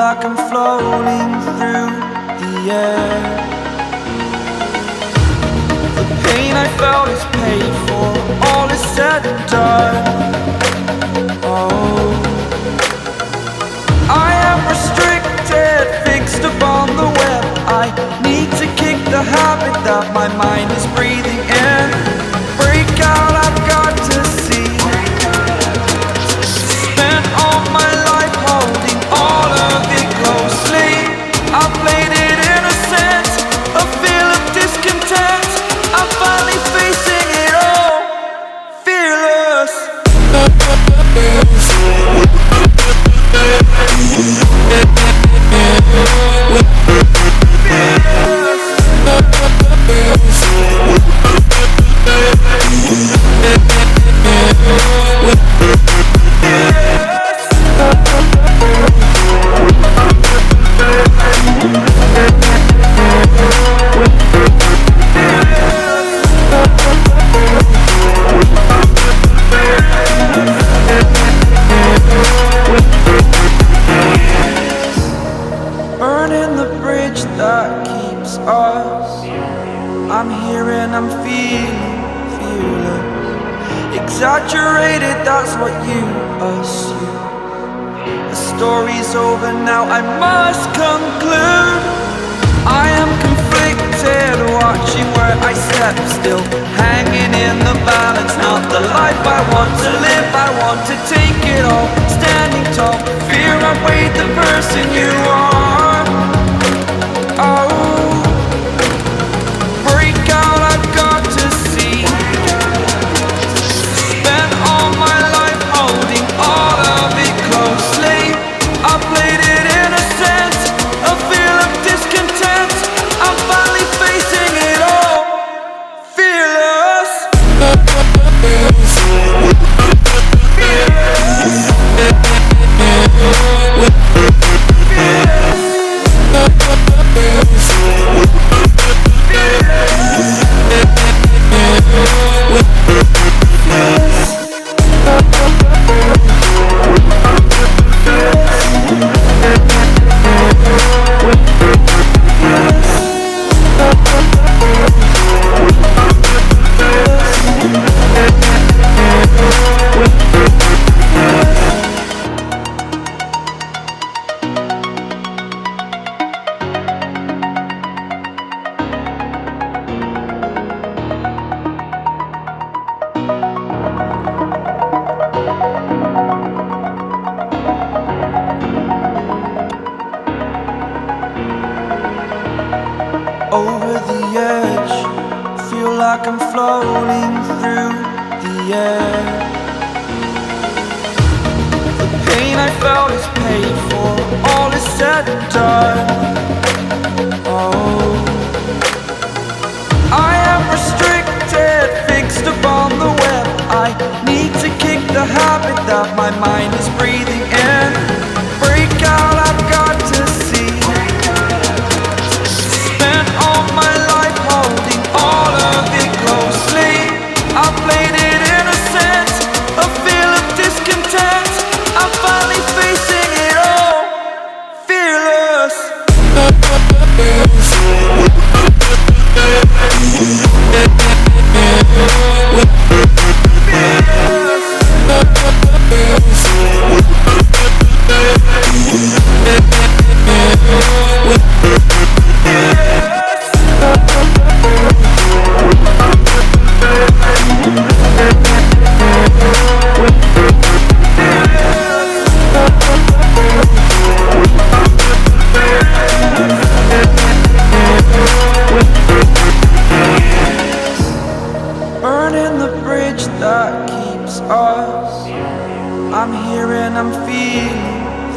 like I'm floating through the air. The pain I felt is paid for, all is said and done. Oh, I am restricted, fixed upon the web. I need to kick the habit that my mind is breathing in. Break out, I've got to see. Spent all my life holding all of it closely. I played it innocent, a feel of discontent. I'm finally facing it all, fearless. Burning the bridge that keeps us. I'm here and I'm feeling fearless. Exaggerated, that's what you assume. The story's over now, I must conclude. I am conflicted, watching where I step still, hanging in the balance. Not the life I want to live, I want to take it all. Standing tall, fear outweighed the person you are. Oh, break out, I've got to see. Spent all my life holding all of it closely. I played it innocent, a feel of discontent. I'm finally facing it all, fearless. Over the edge, feel like I'm floating through the air. The pain I felt is paid for, all is said and done. Oh, I am restricted, fixed upon the web. I need to kick the habit that my mind is breathing in. Break out, I've got to see. All my life holding all of it closely. I played it innocent, a feel of discontent. I'm finally facing it all, fearless. Burning the bridge that keeps us. I'm here and I'm feeling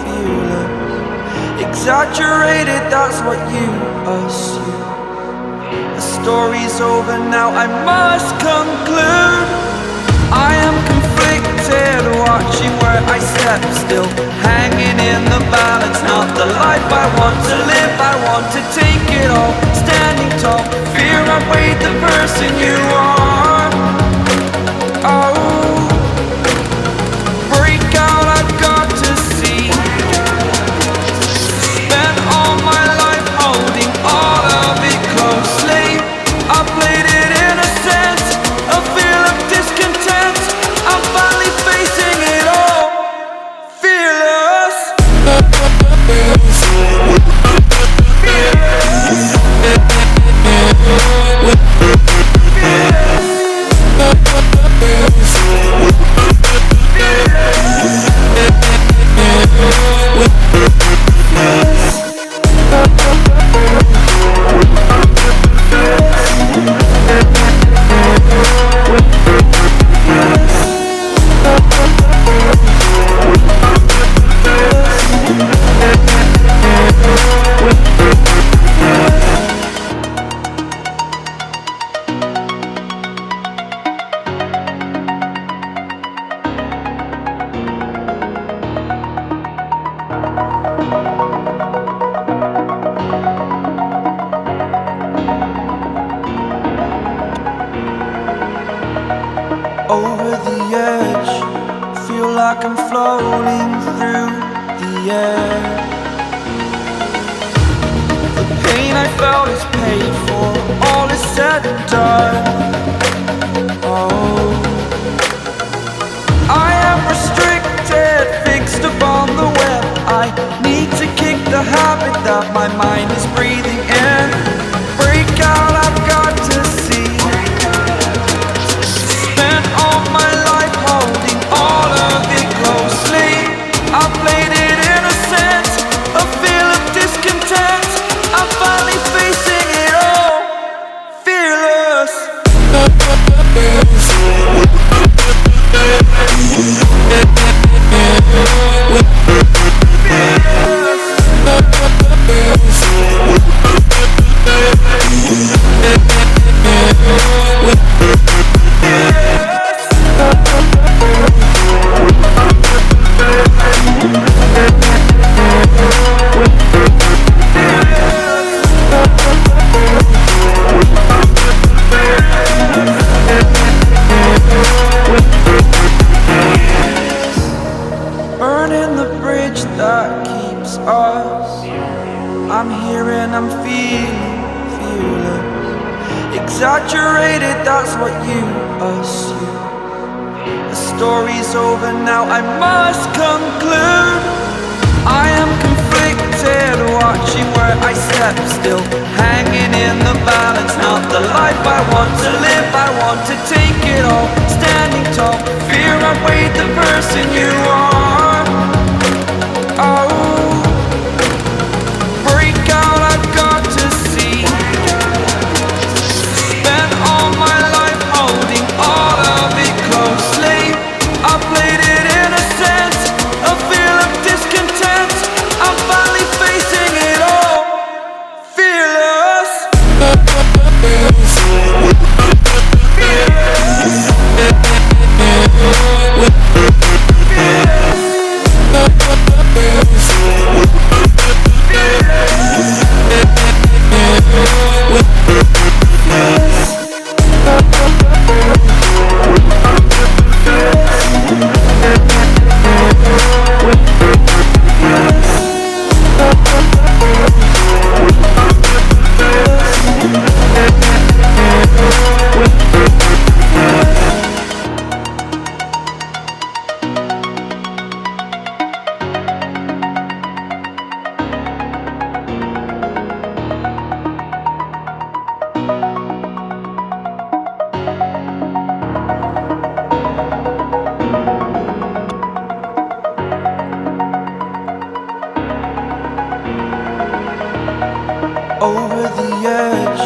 fearless. Exaggerated, that's what you assume. The story's over now, I must conclude. I am conflicted, watching where I step still, hanging in the balance. Not the life I want to live, I want to take it all. Standing tall, fear outweighed the person you are. Oh, break out, I've got to see. like I'm floating through the air. The pain I felt is paid for, all is said and done. Oh, I am restricted, fixed upon the web. I need to kick the habit that my mind is breathing in. Break out, I've got to see. Spent all my life holding all of it closely. I played it innocent, a feel of discontent. I'm finally facing it all, fearless. Burning the bridge that keeps us. I'm here and I'm feeling fearless. Exaggerated, that's what you assume. The story's over now, I must conclude. I am conflicted, watching where I step still, hanging in the balance. Not the life I want to live, I want to take it all. Standing tall, fear I weighed the person you are. Oh, break out, I've got to see. Spent all my life holding all of it closely. I played it innocent, a feel of discontent. I'm finally facing it all, fearless. Over the edge,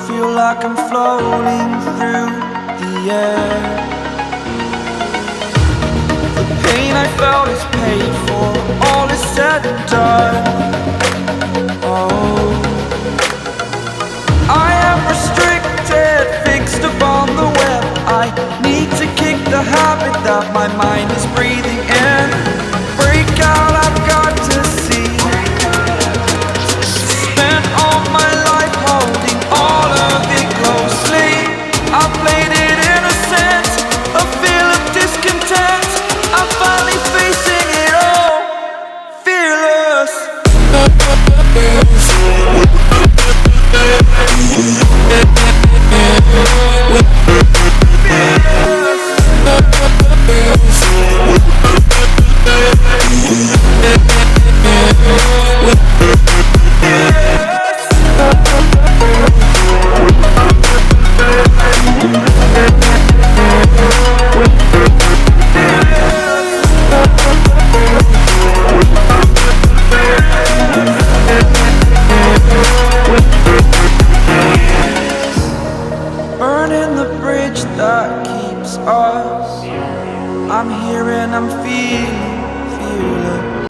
feel like I'm floating through the air. The pain I felt is paid for, all is said and done. Oh, I am restricted, fixed upon the web. I need to kick the habit that my mind is breathing.